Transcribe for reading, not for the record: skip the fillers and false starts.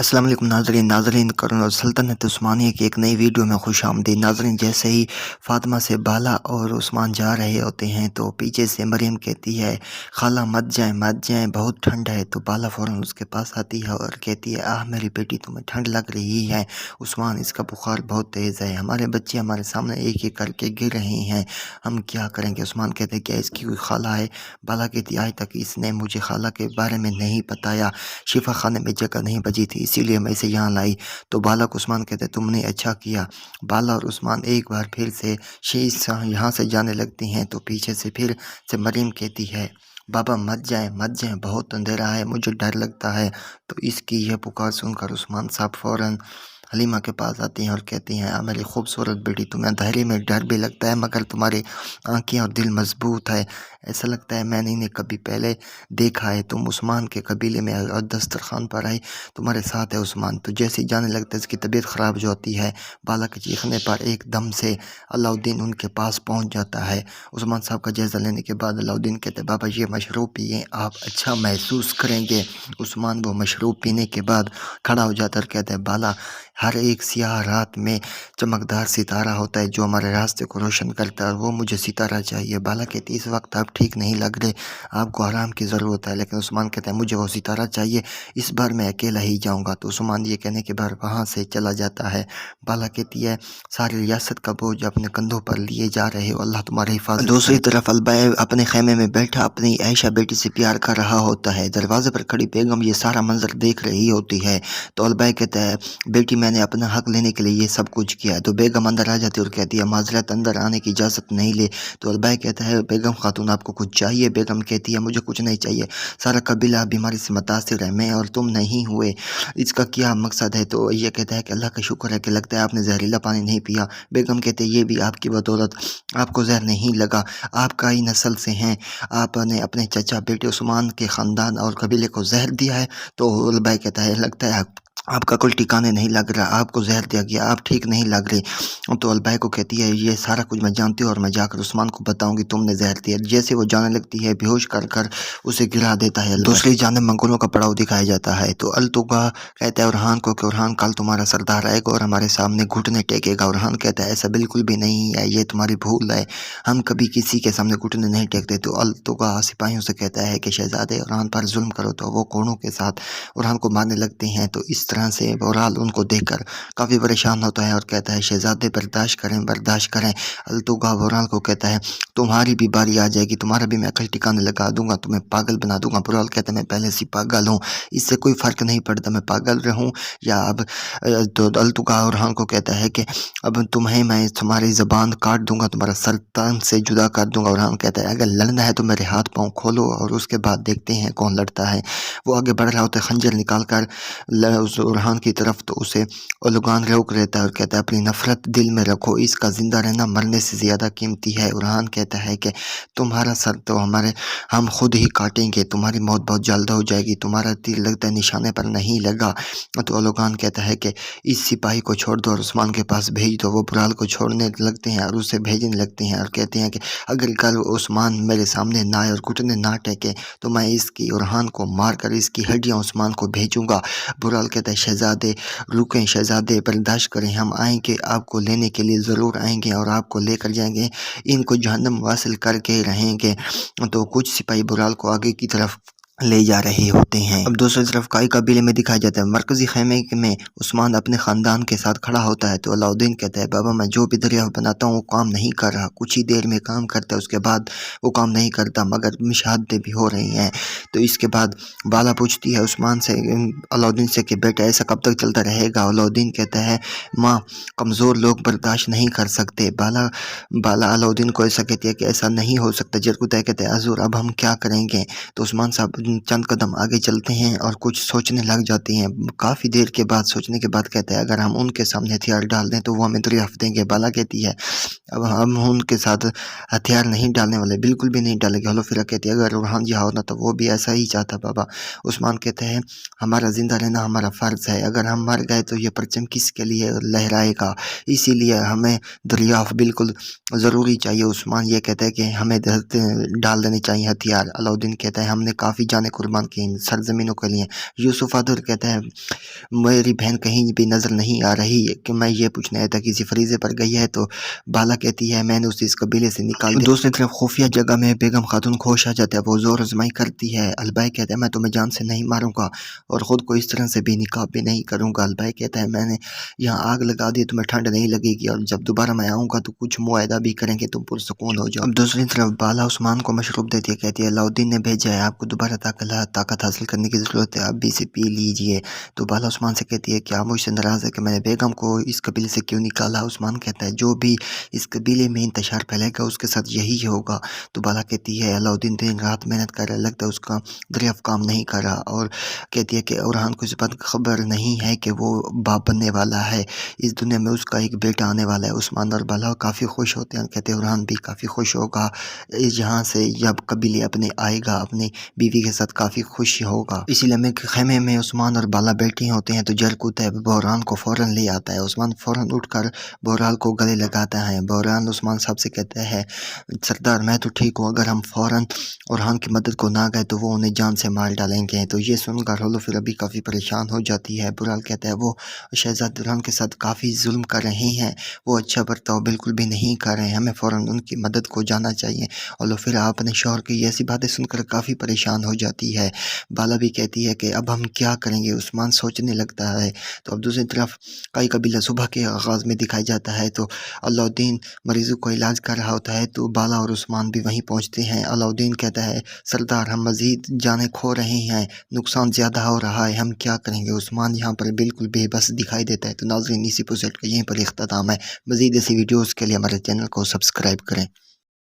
السلام علیکم ناظرین کرن اور سلطنت عثمانیہ کی ایک نئی ویڈیو میں خوش آمدید ناظرین۔ جیسے ہی فاطمہ سے بالا اور عثمان جا رہے ہوتے ہیں تو پیچھے سے مریم کہتی ہے خالہ مت جائیں بہت ٹھنڈ ہے، تو بالا فوراً اس کے پاس آتی ہے اور کہتی ہے میری بیٹی تمہیں ٹھنڈ لگ رہی ہے، عثمان اس کا بخار بہت تیز ہے، ہمارے بچے ہمارے سامنے ایک ایک کر کے گر رہے ہیں، ہم کیا کریں گے؟ عثمان کہتے ہیں کیا اس کی کوئی خالہ ہے؟ بالا کہتی آج تک اس نے مجھے خالہ کے بارے میں نہیں بتایا، شفا خانے میں جگہ نہیں بچی تھی اسی لیے میں اسے یہاں لائی۔ تو بالا کو عثمان کہتے تم نے اچھا کیا۔ بالا اور عثمان ایک بار پھر سے یہاں سے جانے لگتی ہیں تو پیچھے سے پھر سے مریم کہتی ہے بابا مت جائیں بہت اندھیرا ہے، مجھے ڈر لگتا ہے۔ تو اس کی یہ پکار سن کر عثمان صاحب فوراً حلیمہ کے پاس آتی ہیں اور کہتی ہیں میری خوبصورت بیٹی، تمہیں اندھیرے میں ڈر بھی لگتا ہے مگر تمہاری آنکھیں اور دل مضبوط ہے، ایسا لگتا ہے میں نے انہیں کبھی پہلے دیکھا ہے، تم عثمان کے قبیلے میں اور دسترخوان پر آئی، تمہارے ساتھ ہے عثمان۔ تو جیسے ہی جانے لگتا ہے اس کی طبیعت خراب جو ہوتی ہے، بالا کے چیخنے پر ایک دم سے علاؤدین ان کے پاس پہنچ جاتا ہے۔ عثمان صاحب کا جائزہ لینے کے بعد علاؤدین کہتے ہیں بابا یہ مشروب پئیں، آپ اچھا محسوس کریں گے۔ عثمان وہ مشروب پینے کے بعد کھڑا ہو جاتا ہے اور کہتے ہیں بالا ہر ایک سیاہ رات میں چمکدار ستارہ ہوتا ہے جو ہمارے راستے کو روشن کرتا ہے، اور وہ مجھے ستارہ چاہیے۔ بالا کہتی اس وقت آپ ٹھیک نہیں لگ رہے، آپ کو آرام کی ضرورت ہے، لیکن عثمان کہتا ہے مجھے وہ ستارہ چاہیے، اس بار میں اکیلا ہی جاؤں گا۔ تو عثمان یہ کہنے کے بعد وہاں سے چلا جاتا ہے۔ بالا کہتی ہے ساری ریاست کا بوجھ اپنے کندھوں پر لیے جا رہے ہو، اللہ تمہاری حفاظت۔ دوسری طرف البائی اپنے خیمے میں بیٹھا اپنی عائشہ بیٹی سے پیار کر رہا ہوتا ہے، دروازے پر کھڑی بیگم یہ سارا منظر دیکھ رہی ہوتی ہے۔ تو البائی کہتا ہے بیٹی میں نے اپنا حق لینے کے لیے یہ سب کچھ کیا ہے۔ تو بیگم اندر آ جاتی ہے اور کہتی ہے معذرت اندر آنے کی اجازت نہیں لے۔ تو البائی کہتا ہے بیگم خاتون آپ کو کچھ چاہیے؟ بیگم کہتی ہے مجھے کچھ نہیں چاہیے، سارا قبیلہ بیماری سے متاثر ہے، میں اور تم نہیں ہوئے، اس کا کیا مقصد ہے؟ تو یہ کہتا ہے کہ اللہ کا شکر ہے کہ لگتا ہے آپ نے زہریلا پانی نہیں پیا۔ بیگم کہتے ہیں یہ بھی آپ کی بدولت، آپ کو زہر نہیں لگا، آپ کا ہی نسل سے ہیں، آپ نے اپنے چچا بیٹے عثمان کے خاندان اور قبیلے کو زہر دیا ہے۔ تو البائی کہتا ہے لگتا ہے آپ کا کوئی ٹھکانے نہیں لگ رہا، آپ کو زہر دیا گیا، آپ ٹھیک نہیں لگ رہے۔ تو البائی کو کہتی ہے یہ سارا کچھ میں جانتی ہوں اور میں جا کر عثمان کو بتاؤں گی تم نے زہر دیا۔ جیسے وہ جانے لگتی ہے بیہوش کر کر اسے گرا دیتا ہے۔ دوسری جانب منگولوں کا پڑاؤ دکھایا جاتا ہے۔ تو التگا کہتا ہے اورحان کو کہ اورحان کل تمہارا سردار آئے گا اور ہمارے سامنے گھٹنے ٹیکے گا۔ اورحان کہتا ہے ایسا بالکل بھی نہیں ہے، یہ تمہاری بھول ہے، ہم کبھی کسی کے سامنے گھٹنے نہیں ٹیکتے۔ تو التگا سپاہیوں سے کہتا ہے کہ شہزادے اورحان پر ظلم کرو، تو وہ گھوڑوں کے ساتھ اورحان کو مارنے لگتے ہیں۔ تو اس طرح سے بہرحال ان کو دیکھ کر کافی پریشان ہوتا ہے اور کہتا ہے شہزادے برداشت کریں۔ التگا بہرحال کو کہتا ہے تمہاری بھی باری آ جائے گی، تمہارا بھی میں عقل ٹھکانے لگا دوں گا، تمہیں پاگل بنا دوں گا۔ بہرحال کہتا ہے میں پہلے سے پاگل ہوں، اس سے کوئی فرق نہیں پڑتا میں پاگل رہوں یا اب۔ تو التگا اورحان کو کہتا ہے کہ اب تمہیں میں تمہاری زبان کاٹ دوں گا، تمہارا سر تن سے جدا کر دوں گا۔ اورحان کہتا ہے اگر لڑنا ہے تو میرے ہاتھ پاؤں کھولو اور اس کے بعد دیکھتے ہیں کون لڑتا ہے۔ وہ آگے بڑھ رہا ہوتا ہے خنجر نکال کر اورحان کی طرف، تو اسے الگان روک رہتا ہے اور کہتا ہے اپنی نفرت دل میں رکھو، اس کا زندہ رہنا مرنے سے زیادہ قیمتی ہے۔ اورحان کہتا ہے کہ تمہارا سر تو ہم خود ہی کاٹیں گے، تمہاری موت بہت جلد ہو جائے گی، تمہارا تیر لگتا ہے نشانے پر نہیں لگا۔ تو الگان کہتا ہے کہ اس سپاہی کو چھوڑ دو اور عثمان کے پاس بھیج دو۔ وہ بہرحال کو چھوڑنے لگتے ہیں اور اسے بھیجنے لگتے ہیں اور کہتے ہیں کہ اگر کل عثمان میرے سامنے نہ آئے اور گھٹنے نہ ٹیکے تو میں اس کی اورحان کو مار کر اس کی ہڈیاں عثمان کو بھیجوں گا۔ بہرحال کہتا ہے شہزادے رکیں، شہزادے برداشت کریں، ہم آئیں گے آپ کو لینے کے لیے، ضرور آئیں گے اور آپ کو لے کر جائیں گے، ان کو جہنم واصل کر کے رہیں گے۔ تو کچھ سپاہی بہرحال کو آگے کی طرف لے جا رہے ہوتے ہیں۔ اب دوسری طرف کئی قبیلے میں دکھایا جاتا ہے، مرکزی خیمے میں عثمان اپنے خاندان کے ساتھ کھڑا ہوتا ہے۔ تو علاؤدین کہتا ہے بابا میں جو بھی دریافت بناتا ہوں وہ کام نہیں کر رہا، کچھ ہی دیر میں کام کرتا ہے، اس کے بعد وہ کام نہیں کرتا، مگر مشاہدیں بھی ہو رہی ہیں۔ تو اس کے بعد بالا پوچھتی ہے عثمان سے علاؤدین سے کہ بیٹا ایسا کب تک چلتا رہے گا؟ علاؤدین کہتا ہے ماں کمزور لوگ برداشت نہیں کر سکتے۔ بالا علاؤدین کو ایسا کہتی ہے کہ ایسا نہیں ہو سکتا۔ جرگودے کہتے ہیں حضور اب ہم کیا کریں گے؟ تو عثمان صاحب چند قدم آگے چلتے ہیں اور کچھ سوچنے لگ جاتے ہیں، کافی دیر کے بعد سوچنے کے بعد کہتے ہیں اگر ہم ان کے سامنے ہتھیار ڈال دیں تو وہ ہمیں دریافت دیں گے۔ بالا کہتی ہے اب ہم ان کے ساتھ ہتھیار نہیں ڈالنے والے، بالکل بھی نہیں ڈالیں گے۔ حلفیرہ کہتی ہے اگر اورحان جہاں ہونا تو وہ بھی ایسا ہی چاہتا بابا۔ عثمان کہتے ہیں ہمارا زندہ رہنا ہمارا فرض ہے، اگر ہم مر گئے تو یہ پرچم کس کے لیے لہرائے گا، اسی لیے ہمیں دریافت بالکل ضروری چاہیے۔ عثمان یہ کہتا ہے کہ ہمیں ڈال دینے چاہیے ہتھیار۔ علاؤدین کہتا ہے ہم نے کافی جان جانے قربان کی ان سرزمینوں کے لیے۔ یوسف عادل کہتا ہے میری بہن کہیں بھی نظر نہیں آ رہی کہ میں یہ پوچھنا آیا تھا کسی فریضے پر گئی ہے، تو بالا کہتی ہے میں نے اسے اس قبیلے سے نکال دیا۔ دوسری طرف خفیہ جگہ میں بیگم خاتون کھوش آ جاتا ہے، وہ زور آزمائی کرتی ہے۔ البائی کہتا ہے میں تمہیں جان سے نہیں ماروں گا اور خود کو اس طرح سے بھی نقاب بھی نہیں کروں گا۔ البائی کہتا ہے میں نے یہاں آگ لگا دی، تمہیں ٹھنڈ نہیں لگے گی، اور جب دوبارہ میں آؤں گا تو کچھ معاہدہ بھی کریں گے، تم پرسکون ہو جاؤ۔ اب دوسری طرف بالا عثمان کو مشروب دیتی ہے، کہتی ہے علاؤدین نے بھیجا ہے، آپ کو دوبارہ طاقت حاصل کرنے کی ضرورت ہے، اب بھی اسے پی لیجئے۔ تو بالا عثمان سے کہتی ہے کیا مجھ سے ناراض ہے کہ میں نے بیگم کو اس قبیلے سے کیوں نکالا؟ عثمان کہتا ہے جو بھی اس قبیلے میں انتشار پھیلے گا اس کے ساتھ یہی ہوگا۔ تو بالا کہتی ہے علاؤدین دن رات محنت کر رہا ہے، لگتا ہے اس کا دریافت کام نہیں کر رہا، اور کہتی ہے کہ اورحان کو اس بات خبر نہیں ہے کہ وہ باپ بننے والا ہے، اس دنیا میں اس کا ایک بیٹا آنے والا ہے۔ عثمان اور بالا کافی خوش ہوتے ہیں، کہتے ہیں اورحان بھی کافی خوش ہوگا یہاں سے جب قبیلے اپنے آئے گا، اپنی بیوی کے ساتھ کافی خوش ہوگا۔ اسی لمحے خیمے میں عثمان اور بالا بیٹھے ہوتے ہیں تو جرکوتا ہے بحران کو فوراً لے آتا ہے۔ عثمان فوراً اٹھ کر بحران کو گلے لگاتا ہے۔ بحران عثمان صاحب سے کہتا ہے سردار میں تو ٹھیک ہوں، اگر ہم فوراً اورحان کی مدد کو نہ گئے تو وہ انہیں جان سے مار ڈالیں گے۔ تو یہ سن کر ہولو بھی کافی پریشان ہو جاتی ہے۔ برال کہتا ہے وہ شہزادہ اورحان کے ساتھ کافی ظلم کر رہے ہیں، وہ اچھا برتاؤ بالکل بھی نہیں کر رہے ہیں، ہمیں فوراً ان کی مدد کو جانا چاہیے۔ ہولو آپ اپنے شوہر کی ایسی باتیں سن کر کافی پریشان ہو جاتی ہے۔ بالا بھی کہتی ہے کہ اب ہم کیا کریں گے؟ عثمان سوچنے لگتا ہے۔ تو اب دوسری طرف کئی قبیلہ صبح کے آغاز میں دکھائی جاتا ہے تو علاؤدین مریضوں کو علاج کر رہا ہوتا ہے، تو بالا اور عثمان بھی وہیں پہنچتے ہیں۔ علاؤدین کہتا ہے سردار ہم مزید جانیں کھو رہے ہیں، نقصان زیادہ ہو رہا ہے، ہم کیا کریں گے؟ عثمان یہاں پر بالکل بے بس دکھائی دیتا ہے۔ تو ناظرین اسی پروجیکٹ کا یہیں پر اختتام ہے۔ مزید ایسی ویڈیوز کے لیے ہمارے چینل کو سبسکرائب کریں۔